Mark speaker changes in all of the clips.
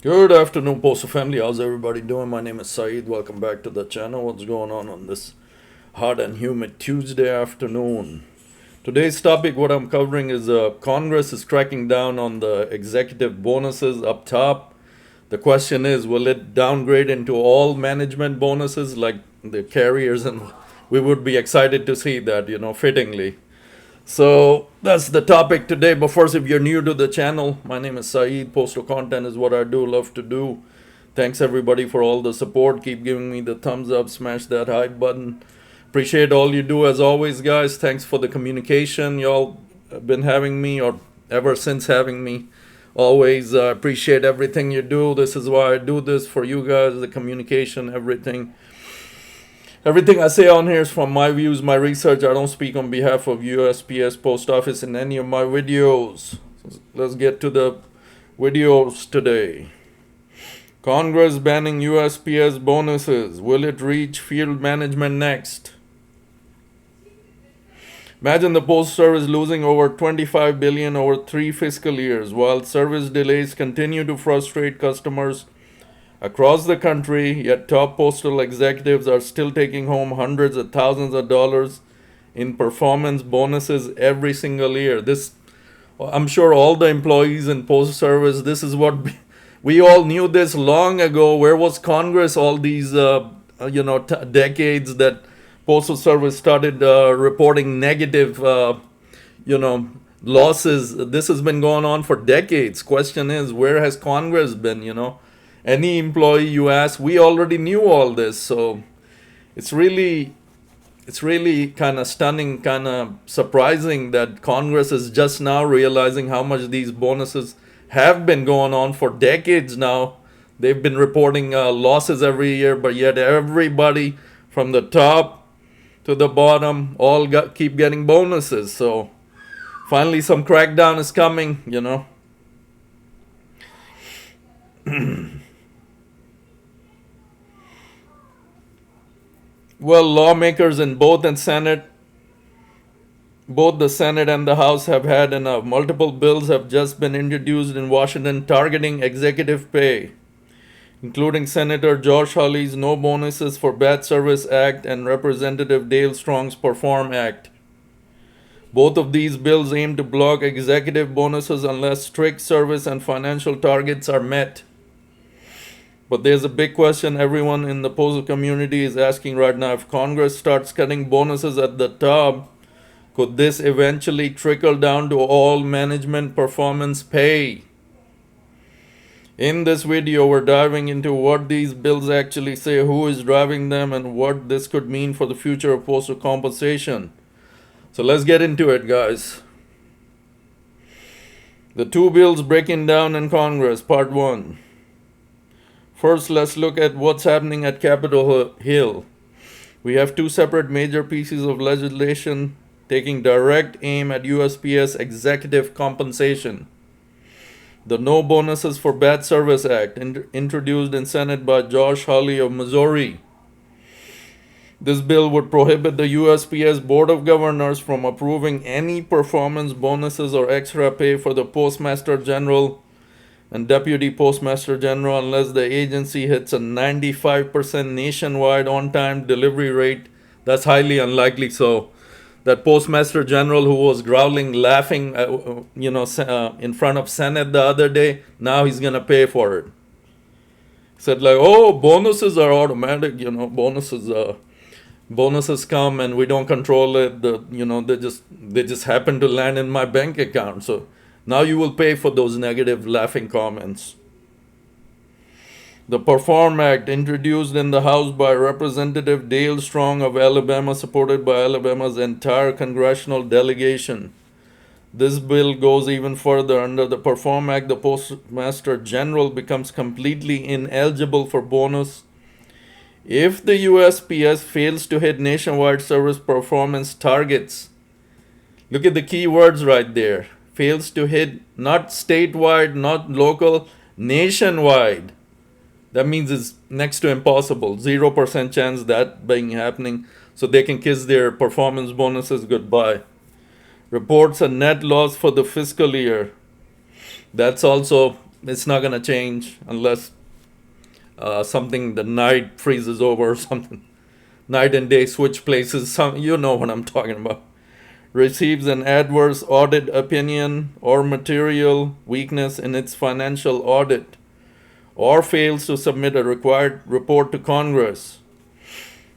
Speaker 1: Good afternoon, Postal family. How's everybody doing? My name is Saeed. Welcome back to the channel. What's going on this hot and humid Tuesday afternoon? Today's topic, what I'm covering is Congress is cracking down on the executive bonuses up top. The question is, will it downgrade into all management bonuses like the carriers? And we would be excited to see that, fittingly. So that's the topic today. But first, if you're new to the channel, my name is Saeed. Postal content is what I do, love to do. Thanks everybody for all the support. Keep giving me the thumbs up, smash that like button. Appreciate all you do as always, guys. Thanks for the communication y'all have been having me, or ever since having me. Always appreciate everything you do. This is why I do this for you guys, the communication, everything. Everything I say on here is from my views, my research. I don't speak on behalf of USPS Post Office in any of my videos. Let's get to the videos today. Congress banning USPS bonuses. Will it reach field management next? Imagine the Postal Service losing over $25 billion over 3 fiscal years, while service delays continue to frustrate customers across the country, yet top postal executives are still taking home hundreds of thousands of dollars in performance bonuses every single year. I'm sure all the employees in Postal Service, this is what we all knew this long ago. Where was Congress all these, decades that Postal Service started reporting negative, losses? This has been going on for decades. Question is, where has Congress been, Any employee you ask, we already knew all this. So it's really kind of stunning, kind of surprising that Congress is just now realizing how much these bonuses have been going on for decades now. They've been reporting losses every year, but yet everybody from the top to the bottom all keep getting bonuses. So finally some crackdown is coming. Well, lawmakers in both the Senate and the House have had enough. Multiple bills have just been introduced in Washington targeting executive pay, including Senator Josh Hawley's No Bonuses for Bad Service Act and Representative Dale Strong's Perform Act. Both of these bills aim to block executive bonuses unless strict service and financial targets are met. But there's a big question everyone in the postal community is asking right now. If Congress starts cutting bonuses at the top, could this eventually trickle down to all management performance pay? In this video, we're diving into what these bills actually say, who is driving them, and what this could mean for the future of postal compensation. So let's get into it, guys. The two bills breaking down in Congress, Part 1. First, let's look at what's happening at Capitol Hill. We have two separate major pieces of legislation taking direct aim at USPS executive compensation. The No Bonuses for Bad Service Act, introduced in Senate by Josh Hawley of Missouri. This bill would prohibit the USPS Board of Governors from approving any performance bonuses or extra pay for the Postmaster General and Deputy Postmaster General unless the agency hits a 95% nationwide on-time delivery rate. That's highly unlikely. So that Postmaster General who was growling, laughing, in front of Senate the other day, now he's going to pay for it. Said like, oh, bonuses are automatic, bonuses come and we don't control it. They just happen to land in my bank account. So now you will pay for those negative laughing comments. The Perform Act, introduced in the House by Representative Dale Strong of Alabama, supported by Alabama's entire congressional delegation. This bill goes even further. Under the Perform Act, the Postmaster General becomes completely ineligible for bonus if the USPS fails to hit nationwide service performance targets. Look at the key words right there. Fails to hit, not statewide, not local, nationwide. That means it's next to impossible. 0% chance that being happening. So they can kiss their performance bonuses goodbye. Reports a net loss for the fiscal year. That's also It's not going to change unless something, the night freezes over or something. Night and day switch places. You know what I'm talking about. Receives an adverse audit opinion or material weakness in its financial audit, or fails to submit a required report to Congress.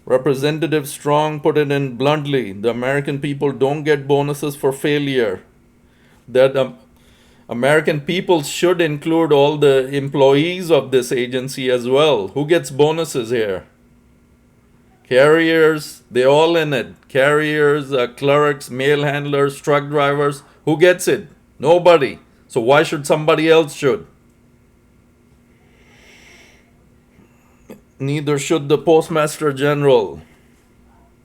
Speaker 1: Representative Strong put it in bluntly: the American people don't get bonuses for failure. That American people should include all the employees of this agency as well. Who gets bonuses here? Carriers, they all in it. Carriers, clerks, mail handlers, truck drivers. Who gets it? Nobody. So why should somebody else should? Neither should the Postmaster General.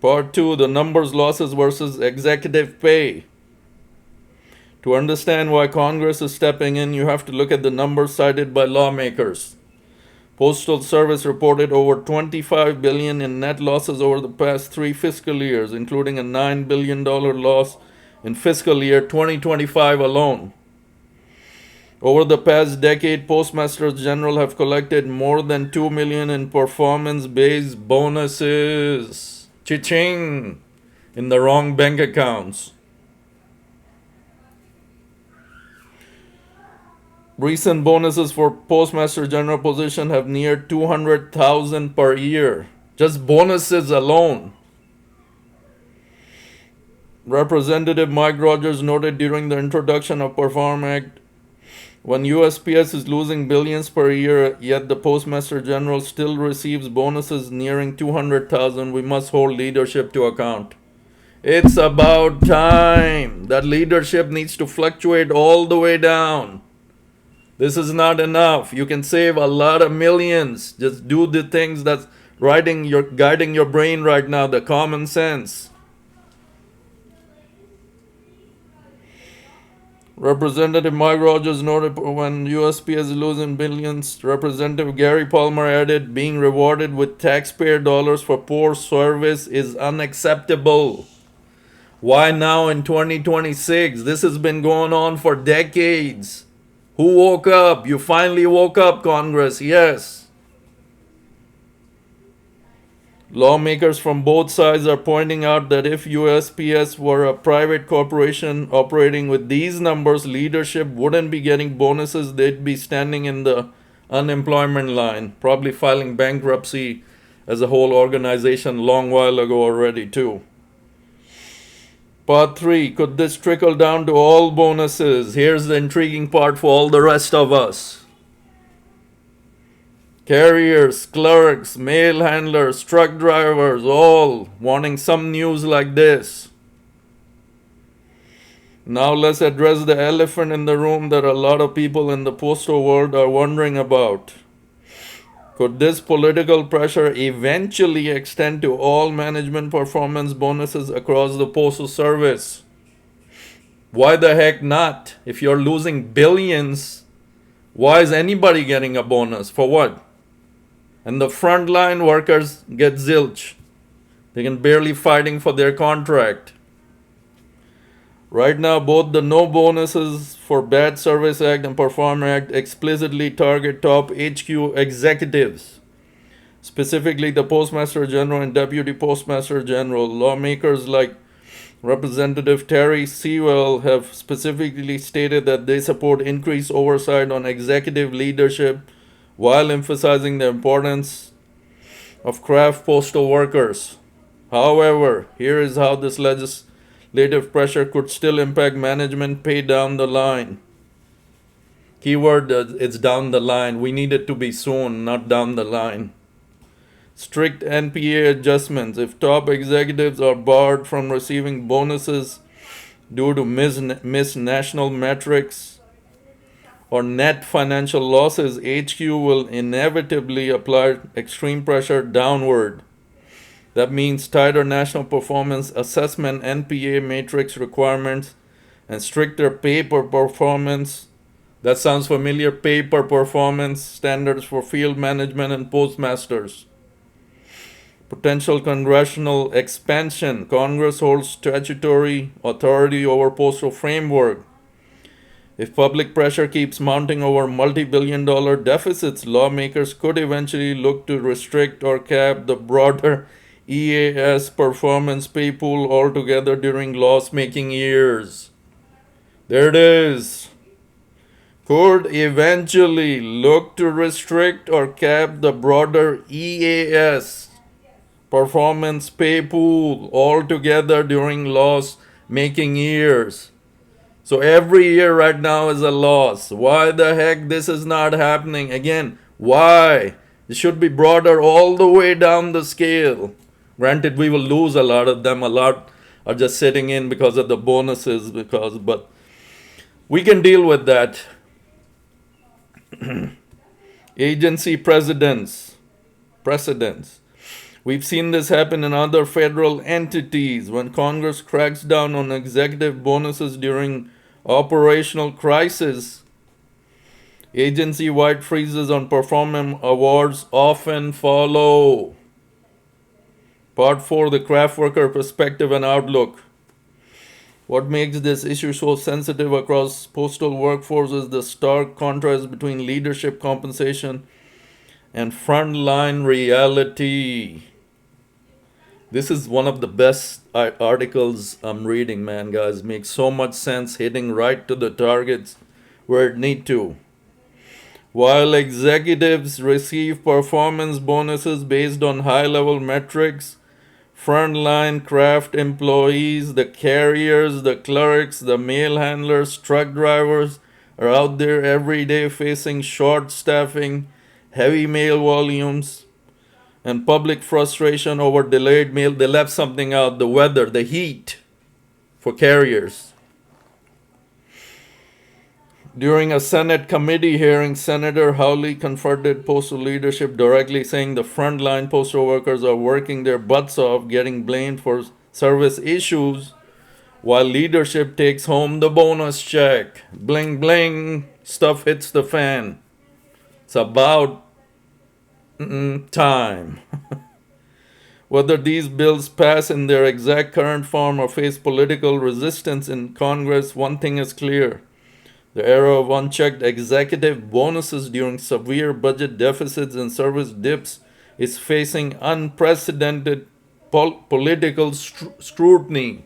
Speaker 1: Part 2, the numbers, losses versus executive pay. To understand why Congress is stepping in, you have to look at the numbers cited by lawmakers. Postal Service reported over $25 billion in net losses over the past 3 fiscal years, including a $9 billion loss in fiscal year 2025 alone. Over the past decade, Postmasters General have collected more than $2 million in performance-based bonuses. Cha-ching! In the wrong bank accounts. Recent bonuses for Postmaster General position have neared $200,000 per year. Just bonuses alone. Representative Mike Rogers noted during the introduction of Perform Act, when USPS is losing billions per year, yet the Postmaster General still receives bonuses nearing $200,000, we must hold leadership to account. It's about time. That leadership needs to fluctuate all the way down. This is not enough. You can save a lot of millions. Just do the things that's guiding your brain right now, the common sense. Representative Mike Rogers noted when USPS is losing billions, Representative Gary Palmer added, being rewarded with taxpayer dollars for poor service is unacceptable. Why now in 2026? This has been going on for decades. Who woke up? You finally woke up, Congress. Yes. Lawmakers from both sides are pointing out that if USPS were a private corporation operating with these numbers, leadership wouldn't be getting bonuses. They'd be standing in the unemployment line, probably filing bankruptcy as a whole organization long while ago already too. Part 3, could this trickle down to all bonuses? Here's the intriguing part for all the rest of us. Carriers, clerks, mail handlers, truck drivers, all wanting some news like this. Now let's address the elephant in the room that a lot of people in the postal world are wondering about. Could this political pressure eventually extend to all management performance bonuses across the Postal Service? Why the heck not? If you're losing billions, why is anybody getting a bonus? For what? And the frontline workers get zilch. They can barely fighting for their contract. Right now, both the No Bonuses for Bad Service Act and Perform Act explicitly target top HQ executives, specifically the Postmaster General and Deputy Postmaster General. Lawmakers like Representative Terry Sewell have specifically stated that they support increased oversight on executive leadership while emphasizing the importance of craft postal workers. However, here is how this legislative pressure could still impact management pay down the line. Keyword, it's down the line. We need it to be soon, not down the line. Strict NPA adjustments. If top executives are barred from receiving bonuses due to missed national metrics or net financial losses, HQ will inevitably apply extreme pressure downward. That means tighter national performance assessment NPA matrix requirements and stricter pay per performance. That sounds familiar. Pay per performance standards for field management and postmasters. Potential congressional expansion. Congress holds statutory authority over postal framework. If public pressure keeps mounting over multi-billion-dollar deficits, lawmakers could eventually look to restrict or cap the broader EAS performance pay pool altogether during loss-making years. There it is. Could eventually look to restrict or cap the broader EAS performance pay pool altogether during loss-making years. So every year right now is a loss. Why the heck this is not happening? Again, why? It should be broader all the way down the scale. Granted, we will lose a lot of them. A lot are just sitting in because of the bonuses, but we can deal with that. Agency precedents. We've seen this happen in other federal entities when Congress cracks down on executive bonuses during operational crisis. Agency-wide freezes on performance awards often follow. Part 4, the craft worker perspective and outlook. What makes this issue so sensitive across postal workforce is the stark contrast between leadership compensation and frontline reality. This is one of the best articles I'm reading, man, guys. Makes so much sense, hitting right to the targets where it need to. While executives receive performance bonuses based on high-level metrics, frontline craft employees, the carriers, the clerks, the mail handlers, truck drivers are out there every day facing short staffing, heavy mail volumes, and public frustration over delayed mail. They left something out, the weather, the heat for carriers. During a Senate committee hearing, Senator Hawley confronted postal leadership directly, saying the frontline postal workers are working their butts off, getting blamed for service issues, while leadership takes home the bonus check. Bling, bling, stuff hits the fan. It's about time. Whether these bills pass in their exact current form or face political resistance in Congress, one thing is clear. The era of unchecked executive bonuses during severe budget deficits and service dips is facing unprecedented political scrutiny.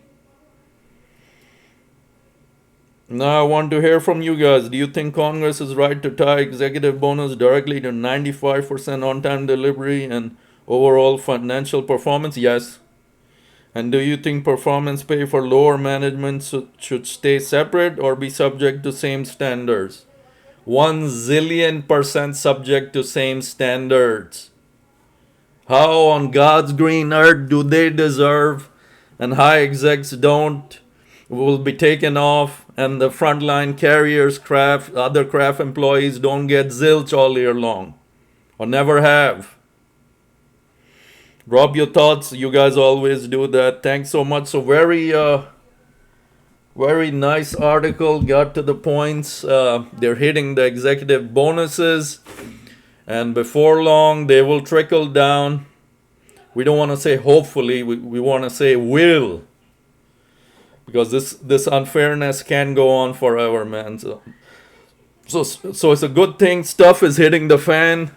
Speaker 1: Now I want to hear from you guys. Do you think Congress is right to tie executive bonus directly to 95% on-time delivery and overall financial performance? Yes. And do you think performance pay for lower management should stay separate or be subject to same standards? 1,000,000,000% subject to same standards. How on God's green earth do they deserve and high execs don't? Will be taken off, and the frontline carriers, other craft employees don't get zilch all year long, or never have. Drop your thoughts. You guys always do that. Thanks so much. So very nice article. Got to the points. They're hitting the executive bonuses, and before long they will trickle down. We don't want to say hopefully. We want to say will, because this unfairness can go on forever, man. So it's a good thing. Stuff is hitting the fan.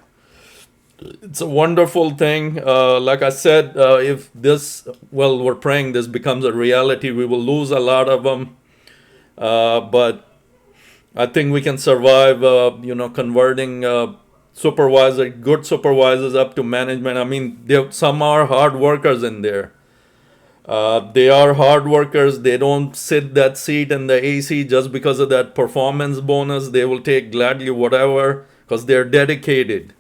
Speaker 1: It's a wonderful thing. Like I said, if this, well, we're praying this becomes a reality. We will lose a lot of them, but I think we can survive. Converting good supervisors up to management. I mean, some are hard workers in there. They are hard workers. They don't sit that seat in the AC just because of that performance bonus. They will take gladly whatever because they're dedicated.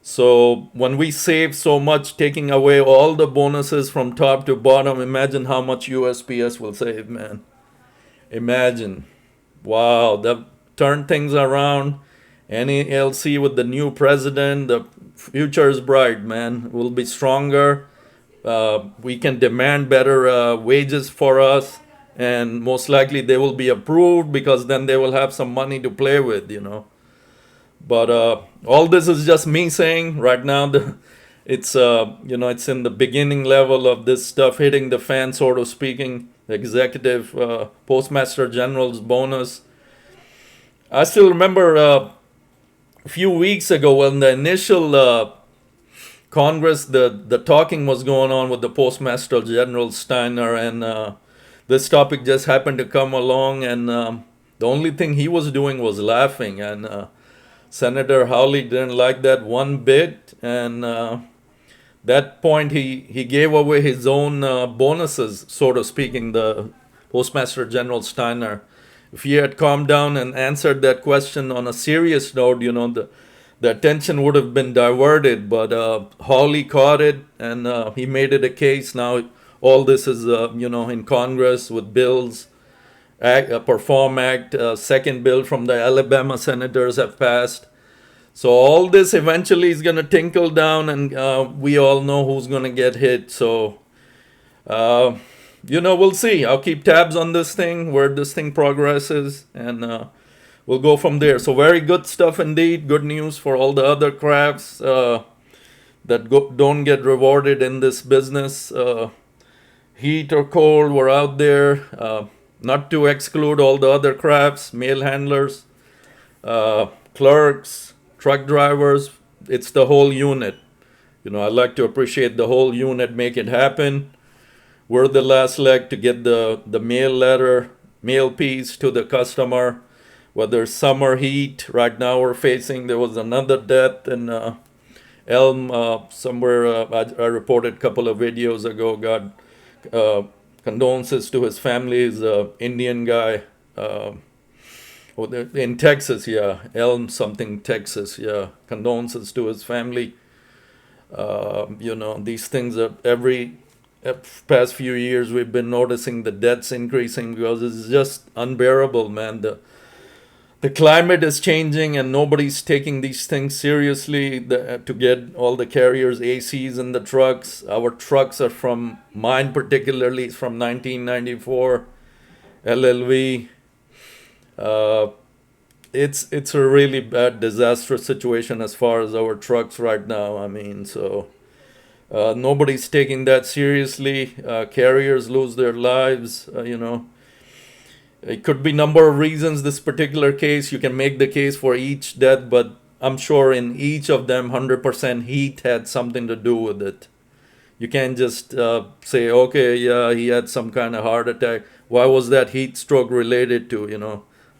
Speaker 1: So when we save so much, taking away all the bonuses from top to bottom, imagine how much USPS will save, man. Imagine. Wow, that turned things around. NALC with the new president, the future is bright, man. We'll be stronger. We can demand better wages for us, and most likely they will be approved because then they will have some money to play with, But all this is just me saying right now. It's it's in the beginning level of this stuff hitting the fan, sort of speaking. The executive postmaster general's bonus. I still remember a few weeks ago when the initial Congress, the talking was going on with the Postmaster General Steiner, and this topic just happened to come along, and the only thing he was doing was laughing, and Senator Hawley didn't like that one bit, and that point he gave away his own bonuses, sort of speaking, the Postmaster General Steiner. If he had calmed down and answered that question on a serious note, the attention would have been diverted. But Hawley caught it, and he made it a case. Now all this is, in Congress with bills. Perform Act, second bill from the Alabama senators have passed. So all this eventually is going to tinkle down, and we all know who's going to get hit. So, we'll see. I'll keep tabs on this thing, where this thing progresses, and we'll go from there. So very good stuff indeed. Good news for all the other crafts that don't get rewarded in this business. Heat or cold, we're out there. Not to exclude all the other crafts, mail handlers, clerks, truck drivers. It's the whole unit. I like to appreciate the whole unit, make it happen. We're the last leg to get the mail letter, mail piece to the customer. Whether summer heat, right now we're facing, there was another death in Elm somewhere. I reported a couple of videos ago. Got condolences to his family. He's an Indian guy in Texas, yeah. Elm something, Texas, yeah. Condolences to his family. These things are past few years we've been noticing the deaths increasing because it's just unbearable, man. The climate is changing and nobody's taking these things seriously. To get all the carriers ACs in the trucks. Our trucks are mine particularly is from 1994 LLV. It's a really bad, disastrous situation as far as our trucks right now. I mean, so nobody's taking that seriously. Carriers lose their lives, It could be number of reasons. This particular case, you can make the case for each death, but I'm sure in each of them, 100% heat had something to do with it. You can't just say, okay, yeah, he had some kind of heart attack. Why was that heat stroke related to,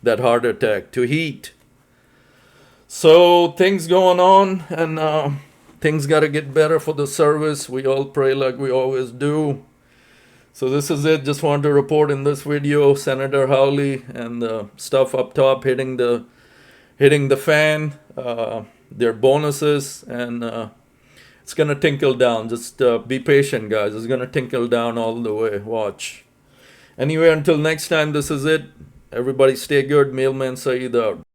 Speaker 1: that heart attack? To heat. So things going on, and things got to get better for the service. We all pray like we always do. So this is it. Just wanted to report in this video, Senator Hawley and the stuff up top hitting the fan, their bonuses, and it's gonna tinkle down. Just be patient, guys. It's gonna tinkle down all the way. Watch. Anyway, until next time, this is it. Everybody stay good. MailmanSyed out.